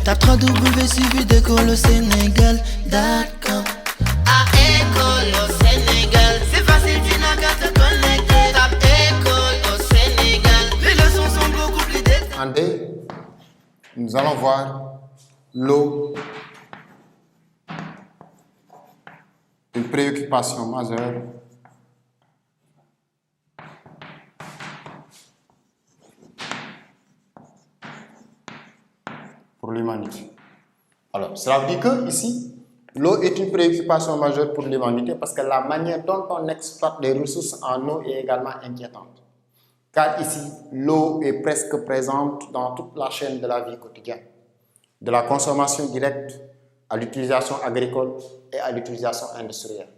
Tape 3W suivi d'école au Sénégal.com. À école au Sénégal, c'est facile, tu n'as qu'à te connecter. Tape école au Sénégal, les leçons sont beaucoup plus détaillées. En D, nous allons voir l'eau, une préoccupation majeure pour l'humanité. Alors, cela veut dire que ici, l'eau est une préoccupation majeure pour l'humanité parce que la manière dont on exploite les ressources en eau est également inquiétante. Car ici, l'eau est presque présente dans toute la chaîne de la vie quotidienne, de la consommation directe à l'utilisation agricole et à l'utilisation industrielle.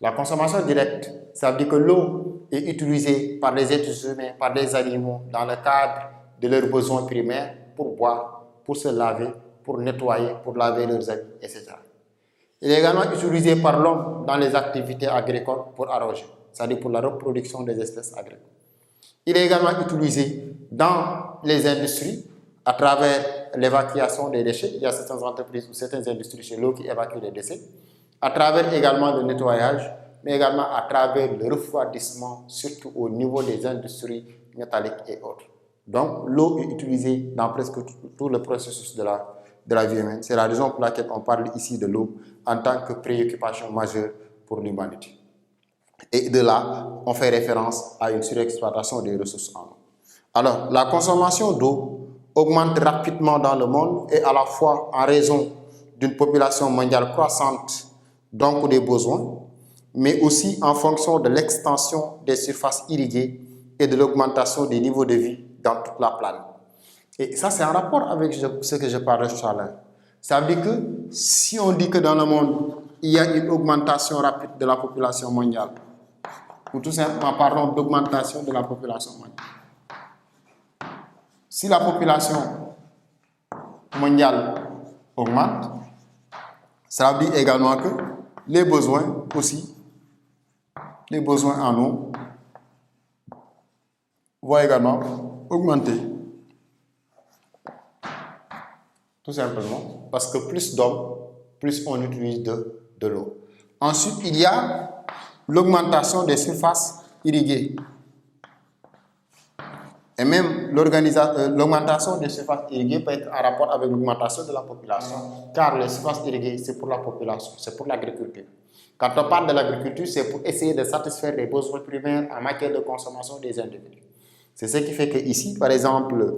La consommation directe, ça veut dire que l'eau est utilisée par les êtres humains, par les animaux, dans le cadre de leurs besoins primaires pour boire, pour se laver, pour nettoyer, pour laver leurs habits, etc. Il est également utilisé par l'homme dans les activités agricoles pour arroser, c'est-à-dire pour la reproduction des espèces agricoles. Il est également utilisé dans les industries à travers l'évacuation des déchets. Il y a certaines entreprises ou certaines industries chez l'eau qui évacuent les déchets, à travers également le nettoyage, mais également à travers le refroidissement, surtout au niveau des industries métalliques et autres. Donc, l'eau est utilisée dans presque tout le processus de la vie humaine. C'est la raison pour laquelle on parle ici de l'eau en tant que préoccupation majeure pour l'humanité. Et de là, on fait référence à une surexploitation des ressources en eau. Alors, la consommation d'eau augmente rapidement dans le monde et à la fois en raison d'une population mondiale croissante, donc des besoins, mais aussi en fonction de l'extension des surfaces irriguées et de l'augmentation des niveaux de vie dans toute la planète. Et ça, c'est en rapport avec ce que je parlais tout à l'heure. Ça veut dire que si on dit que dans le monde, il y a une augmentation rapide de la population mondiale, ou tout simplement, pardon, d'augmentation de la population mondiale. Si la population mondiale augmente, ça veut dire également que les besoins aussi, les besoins en eau vont également augmenter. Tout simplement parce que plus d'hommes, plus on utilise de l'eau. Ensuite, il y a l'augmentation des surfaces irriguées. Et même l'augmentation des surfaces irriguées peut être en rapport avec l'augmentation de la population, car les surfaces irriguées, c'est pour la population, c'est pour l'agriculture. Quand on parle de l'agriculture, c'est pour essayer de satisfaire les besoins primaires en matière de consommation des individus. C'est ce qui fait qu'ici, par exemple,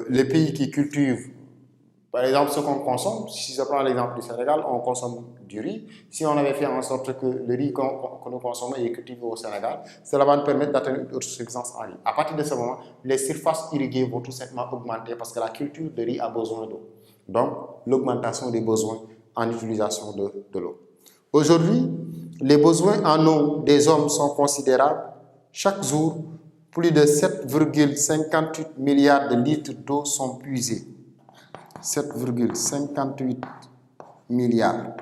les pays qui cultivent, par exemple, ce qu'on consomme, si je prends l'exemple du Sénégal, on consomme du riz. Si on avait fait en sorte que le riz que nous consommons est cultivé au Sénégal, cela va nous permettre d'atteindre une autosuffisance en riz. À partir de ce moment, les surfaces irriguées vont tout simplement augmenter parce que la culture de riz a besoin d'eau. Donc, l'augmentation des besoins en utilisation de l'eau. Aujourd'hui, les besoins en eau des hommes sont considérables. Chaque jour, plus de 7,58 milliards de litres d'eau sont puisés. 7,58 milliards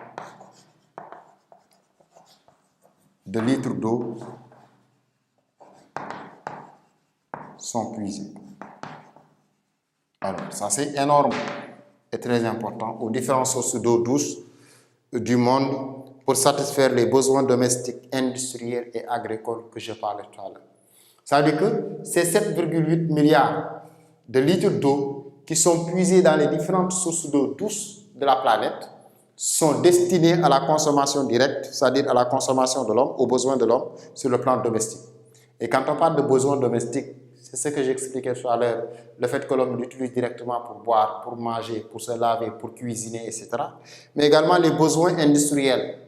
de litres d'eau sont puisés. Alors, ça c'est énorme et très important aux différentes sources d'eau douce du monde pour satisfaire les besoins domestiques, industriels et agricoles que je parlais tout à l'heure. Ça veut dire que ces 7,8 milliards de litres d'eau qui sont puisés dans les différentes sources d'eau douce de la planète sont destinés à la consommation directe, c'est-à-dire à la consommation de l'homme, aux besoins de l'homme sur le plan domestique. Et quand on parle de besoins domestiques, c'est ce que j'expliquais tout à l'heure, le fait que l'homme l'utilise directement pour boire, pour manger, pour se laver, pour cuisiner, etc. Mais également les besoins industriels.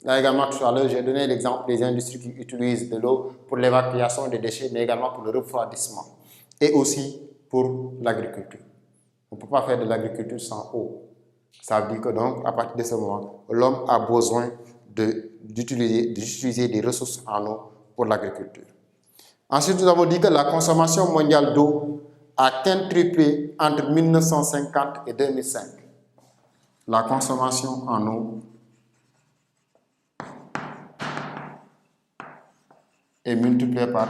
Là également tout à l'heure, j'ai donné l'exemple des industries qui utilisent de l'eau pour l'évacuation des déchets, mais également pour le refroidissement et aussi pour l'agriculture. On ne peut pas faire de l'agriculture sans eau. Ça veut dire que donc, à partir de ce moment, l'homme a besoin d'utiliser des ressources en eau pour l'agriculture. Ensuite, nous avons dit que la consommation mondiale d'eau a quintuplé entre 1950 et 2005. La consommation en eau est multipliée par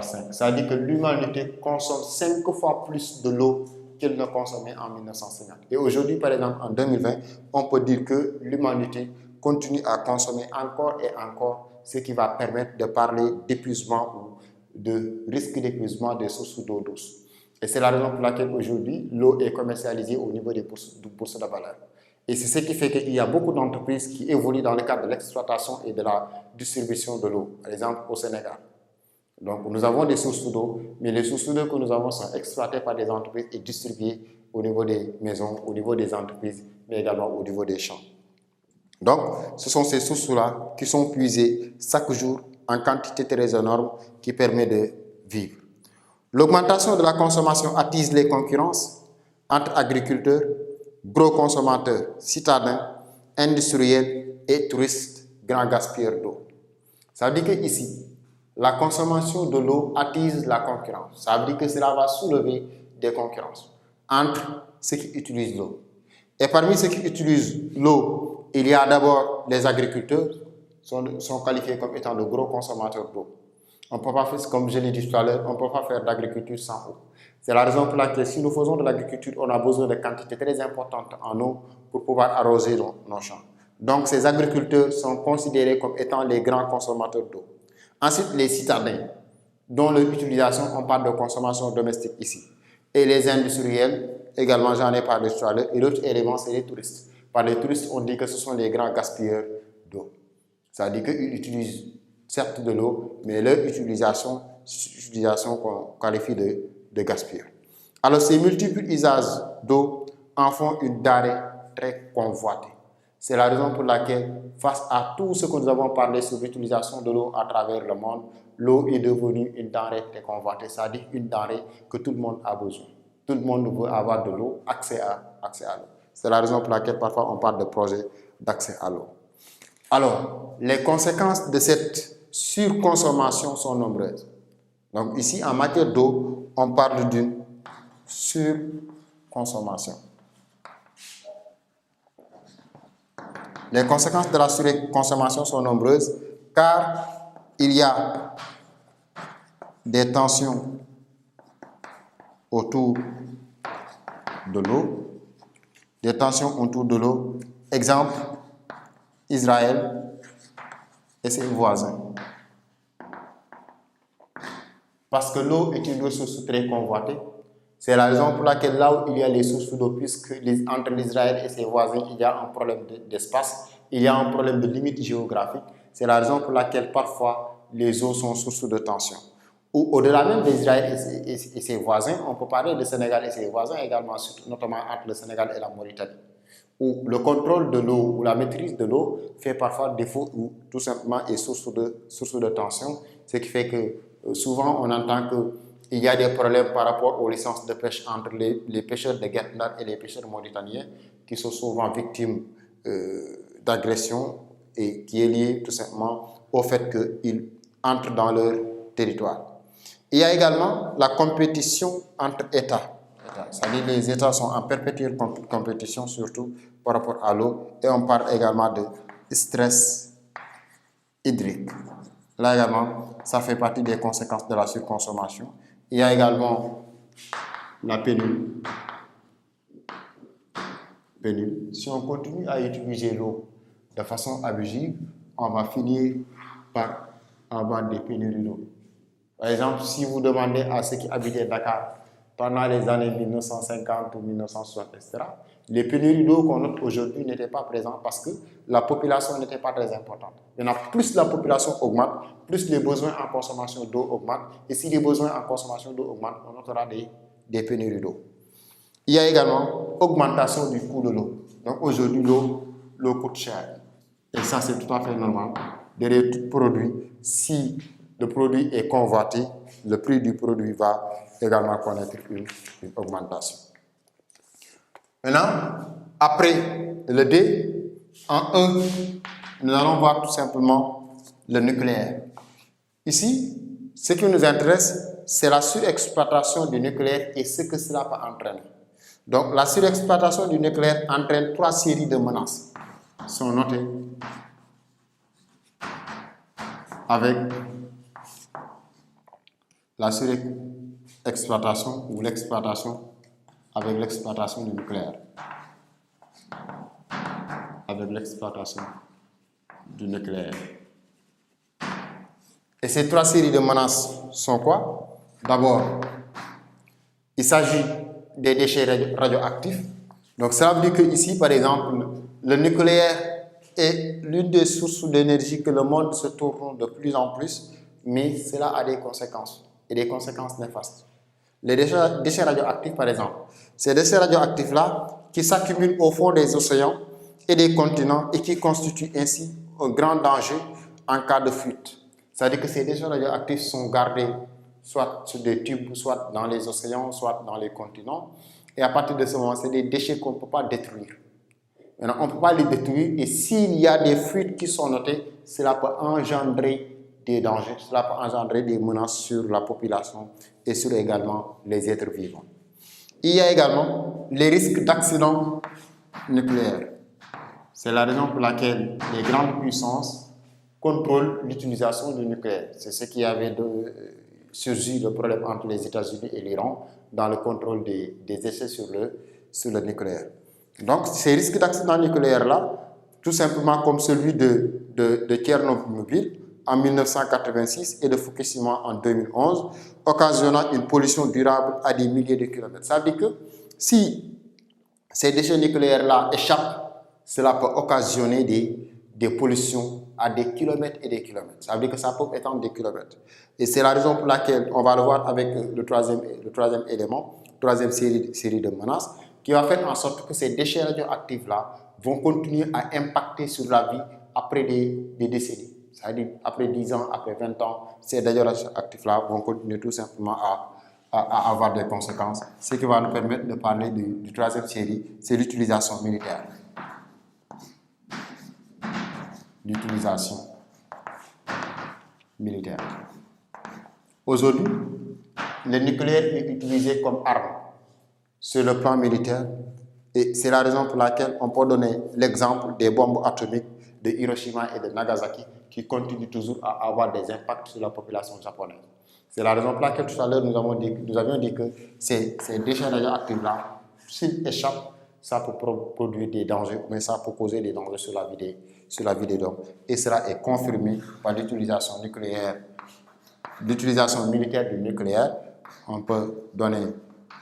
5. Ça veut dire que l'humanité consomme 5 fois plus de l'eau qu'elle ne consommait en 1950. Et aujourd'hui, par exemple, en 2020, on peut dire que l'humanité continue à consommer encore et encore, ce qui va permettre de parler d'épuisement ou de risque d'épuisement des sources d'eau douce. Et c'est la raison pour laquelle aujourd'hui, l'eau est commercialisée au niveau des bourses de valeur. Et c'est ce qui fait qu'il y a beaucoup d'entreprises qui évoluent dans le cadre de l'exploitation et de la distribution de l'eau, par exemple au Sénégal. Donc nous avons des sources d'eau, mais les sources d'eau que nous avons sont exploitées par des entreprises et distribuées au niveau des maisons, au niveau des entreprises, mais également au niveau des champs. Donc ce sont ces sources-là qui sont puisées chaque jour en quantité très énorme qui permet de vivre. L'augmentation de la consommation attise les concurrences entre agriculteurs, gros consommateurs, citadins, industriels et touristes, grands gaspilleurs d'eau. Ça veut dire qu'ici, la consommation de l'eau attise la concurrence. Ça veut dire que cela va soulever des concurrences entre ceux qui utilisent l'eau. Et parmi ceux qui utilisent l'eau, il y a d'abord les agriculteurs, sont qualifiés comme étant de gros consommateurs d'eau. On ne peut pas faire, comme je l'ai dit tout à l'heure, on ne peut pas faire d'agriculture sans eau. C'est la raison pour laquelle si nous faisons de l'agriculture, on a besoin de quantités très importantes en eau pour pouvoir arroser nos champs. Donc ces agriculteurs sont considérés comme étant les grands consommateurs d'eau. Ensuite, les citadins, dont leur utilisation, on parle de consommation domestique ici. Et les industriels, également j'en ai parlé tout à l'heure. Et l'autre élément, c'est les touristes. Par les touristes, on dit que ce sont les grands gaspilleurs d'eau. Ça veut dire qu'ils utilisent certes de l'eau, mais leur utilisation qu'on qualifie de gaspillage. Alors ces multiples usages d'eau en font une denrée très convoitée. C'est la raison pour laquelle, face à tout ce que nous avons parlé sur l'utilisation de l'eau à travers le monde, l'eau est devenue une denrée très convoitée, c'est-à-dire une denrée que tout le monde a besoin. Tout le monde veut avoir de l'eau, accès à l'eau. C'est la raison pour laquelle parfois on parle de projets d'accès à l'eau. Alors, les conséquences de cette surconsommation sont nombreuses. Donc ici, en matière d'eau, on parle d'une surconsommation. Les conséquences de la surconsommation sont nombreuses car il y a des tensions autour de l'eau. Des tensions autour de l'eau. Exemple, Israël et ses voisins. Parce que l'eau est une ressource très convoitée. C'est la raison pour laquelle là où il y a les sources d'eau, puisque entre l'Israël et ses voisins, il y a un problème d'espace, il y a un problème de limite géographique. C'est la raison pour laquelle parfois les eaux sont source de tension. Ou au-delà même d'Israël et ses voisins, on peut parler de Sénégal et ses voisins également, notamment entre le Sénégal et la Mauritanie, où le contrôle de l'eau ou la maîtrise de l'eau fait parfois défaut ou tout simplement est source de tension, ce qui fait que souvent on entend qu'il y a des problèmes par rapport aux licences de pêche entre les pêcheurs de Guet-Ndar et les pêcheurs mauritaniens qui sont souvent victimes d'agressions et qui est lié tout simplement au fait qu'ils entrent dans leur territoire. Il y a également la compétition entre États. C'est-à-dire les États sont en perpétuelle compétition, surtout par rapport à l'eau. Et on parle également de stress hydrique. Là également, ça fait partie des conséquences de la surconsommation. Il y a également la pénurie. Si on continue à utiliser l'eau de façon abusive, on va finir par avoir des pénuries d'eau. Par exemple, si vous demandez à ceux qui habitaient Dakar pendant les années 1950 ou 1960, etc., les pénuries d'eau qu'on note aujourd'hui n'étaient pas présentes parce que la population n'était pas très importante. Maintenant, plus la population augmente, plus les besoins en consommation d'eau augmentent. Et si les besoins en consommation d'eau augmentent, on notera des pénuries d'eau. Il y a également augmentation du coût de l'eau. Donc aujourd'hui, l'eau coûte cher. Et ça, c'est tout à fait normal. Derrière tout produit, si le produit est convoité, le prix du produit va également connaître une augmentation. Maintenant, après le D, en 1, nous allons voir tout simplement le nucléaire. Ici, ce qui nous intéresse, c'est la surexploitation du nucléaire et ce que cela peut entraîner. Donc, la surexploitation du nucléaire entraîne 3 séries de menaces. Sont notées avec la surexploitation ou l'exploitation avec l'exploitation du nucléaire. Avec l'exploitation du nucléaire. Et ces trois séries de menaces sont quoi? D'abord, il s'agit des déchets radioactifs. Donc, ça veut dire qu'ici, par exemple, le nucléaire est l'une des sources d'énergie que le monde se tourne de plus en plus, mais cela a des conséquences, et des conséquences néfastes. Les déchets radioactifs, par exemple, ces déchets radioactifs-là qui s'accumulent au fond des océans et des continents et qui constituent ainsi un grand danger en cas de fuite. C'est-à-dire que ces déchets radioactifs sont gardés soit sur des tubes, soit dans les océans, soit dans les continents. Et à partir de ce moment, c'est des déchets qu'on ne peut pas détruire. Maintenant, on ne peut pas les détruire et s'il y a des fuites qui sont notées, cela peut engendrer des dangers, cela peut engendrer des menaces sur la population et sur également les êtres vivants. Il y a également les risques d'accidents nucléaires. C'est la raison pour laquelle les grandes puissances contrôlent l'utilisation du nucléaire. C'est ce qui avait surgi le problème entre les États-Unis et l'Iran dans le contrôle des essais sur le nucléaire. Donc, ces risques d'accident nucléaire-là, tout simplement comme celui de Tchernobyl en 1986 et de Fukushima en 2011, occasionnant une pollution durable à des milliers de kilomètres. Ça veut dire que si ces déchets nucléaires-là échappent, cela peut occasionner des pollutions à des kilomètres et des kilomètres. Ça veut dire que ça peut étendre des kilomètres. Et c'est la raison pour laquelle on va le voir avec le troisième élément, troisième série de menaces, qui va faire en sorte que ces déchets radioactifs-là vont continuer à impacter sur la vie après des décennies. C'est-à-dire après 10 ans, après 20 ans, ces déchets radioactifs-là vont continuer tout simplement à avoir des conséquences. Ce qui va nous permettre de parler du troisième série, c'est l'utilisation militaire. L'utilisation militaire. Aujourd'hui, le nucléaire est utilisé comme arme sur le plan militaire et c'est la raison pour laquelle on peut donner l'exemple des bombes atomiques de Hiroshima et de Nagasaki qui continuent toujours à avoir des impacts sur la population japonaise. C'est la raison pour laquelle tout à l'heure nous avions dit que ces déchets radioactifs-là, s'ils échappent, ça peut produire des dangers, mais ça peut causer des dangers sur la vie des hommes. Et cela est confirmé par l'utilisation militaire du nucléaire. On peut donner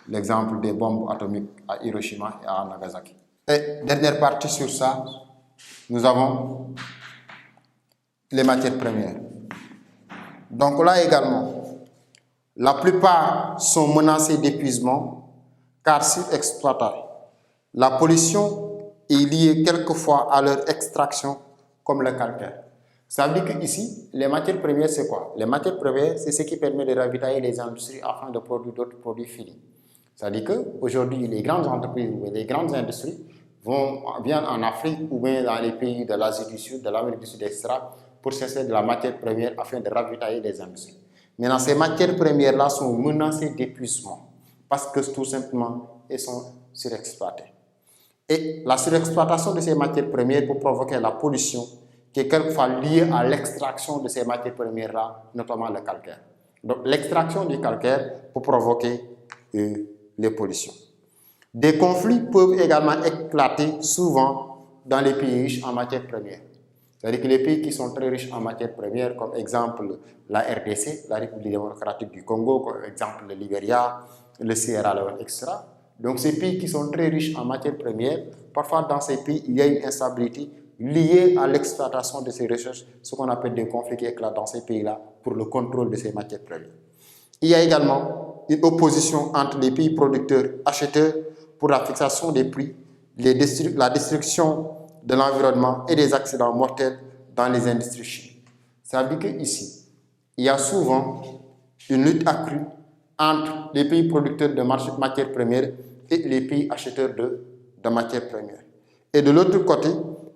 l'exemple des bombes atomiques à Hiroshima et à Nagasaki. Et dernière partie sur ça, nous avons les matières premières. Donc là également, la plupart sont menacées d'épuisement car surexploitées. La pollution est liée quelquefois à leur extraction comme le calcaire. Ça veut dire qu'ici, les matières premières, c'est quoi? Les matières premières, c'est ce qui permet de ravitailler les industries afin de produire d'autres produits finis. C'est-à-dire qu'aujourd'hui, les grandes entreprises ou les grandes industries viennent en Afrique ou bien dans les pays de l'Asie du Sud, de l'Amérique du Sud, etc. pour chercher de la matière première afin de ravitailler les industries. Maintenant, ces matières premières-là sont menacées d'épuisement parce que tout simplement, elles sont surexploitées. Et la surexploitation de ces matières premières peut provoquer la pollution qui est quelquefois liée à l'extraction de ces matières premières-là, notamment le calcaire. Donc, l'extraction du calcaire peut provoquer les pollutions. Des conflits peuvent également éclater souvent dans les pays riches en matières premières. C'est-à-dire que les pays qui sont très riches en matières premières, comme exemple la RDC, la République démocratique du Congo, comme exemple le Libéria, le Sierra Leone, etc. Donc ces pays qui sont très riches en matières premières, parfois dans ces pays, il y a une instabilité liée à l'exploitation de ces ressources, ce qu'on appelle des conflits qui éclatent dans ces pays-là pour le contrôle de ces matières premières. Il y a également une opposition entre les pays producteurs et acheteurs pour la fixation des prix, la destruction de l'environnement et des accidents mortels dans les industries chimiques. Ça veut dire qu'ici, il y a souvent une lutte accrue entre les pays producteurs de matières premières et les pays acheteurs de matières premières. Et de l'autre côté,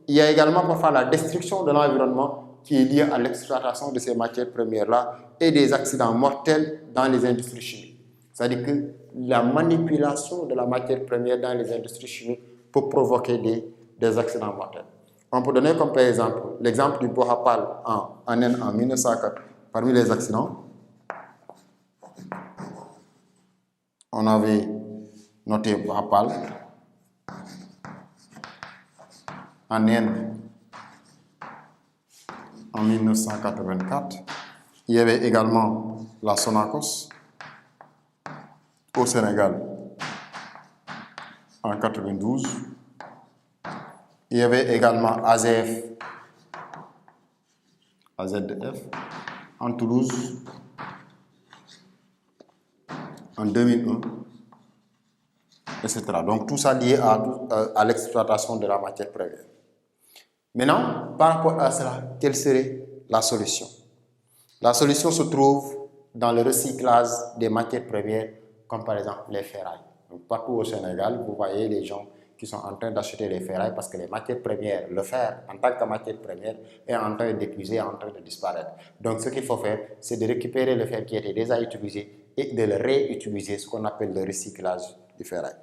il y a également parfois la destruction de l'environnement qui est liée à l'exploitation de ces matières premières-là et des accidents mortels dans les industries chimiques. C'est-à-dire que la manipulation de la matière première dans les industries chimiques peut provoquer des accidents mortels. On peut donner comme par exemple l'exemple du Bhopal en Inde en 1904. Parmi les accidents, on avait noté Bhopal. En Inde, en 1984. Il y avait également la Sonacos au Sénégal en 92. Il y avait également AZF en Toulouse en 2001, etc. Donc tout ça lié à l'exploitation de la matière première. Maintenant, par rapport à cela, quelle serait la solution? La solution se trouve dans le recyclage des matières premières, comme par exemple les ferrailles. Donc, partout au Sénégal, vous voyez les gens qui sont en train d'acheter les ferrailles parce que les matières premières, le fer en tant que matière première, est en train d'épuiser, en train de disparaître. Donc ce qu'il faut faire, c'est de récupérer le fer qui était déjà utilisé et de le réutiliser, ce qu'on appelle le recyclage du ferraille.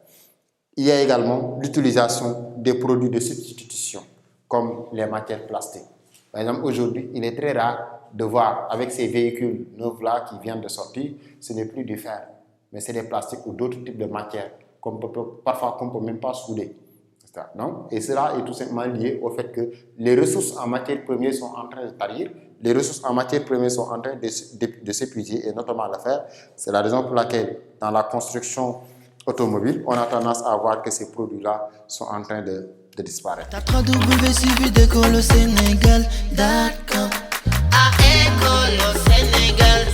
Il y a également l'utilisation des produits de substitution, comme les matières plastiques. Par exemple, aujourd'hui, il est très rare de voir avec ces véhicules neufs-là qui viennent de sortir, ce n'est plus du fer, mais c'est des plastiques ou d'autres types de matières parfois qu'on ne peut même pas souder. Donc, et cela est tout simplement lié au fait que les ressources en matière première sont en train de tarir, les ressources en matière première sont en train de s'épuiser, et notamment le fer. C'est la raison pour laquelle, dans la construction automobile, on a tendance à voir que ces produits-là sont en train de disparaître. Tape www.suividecolosénégal.com. À École au Sénégal.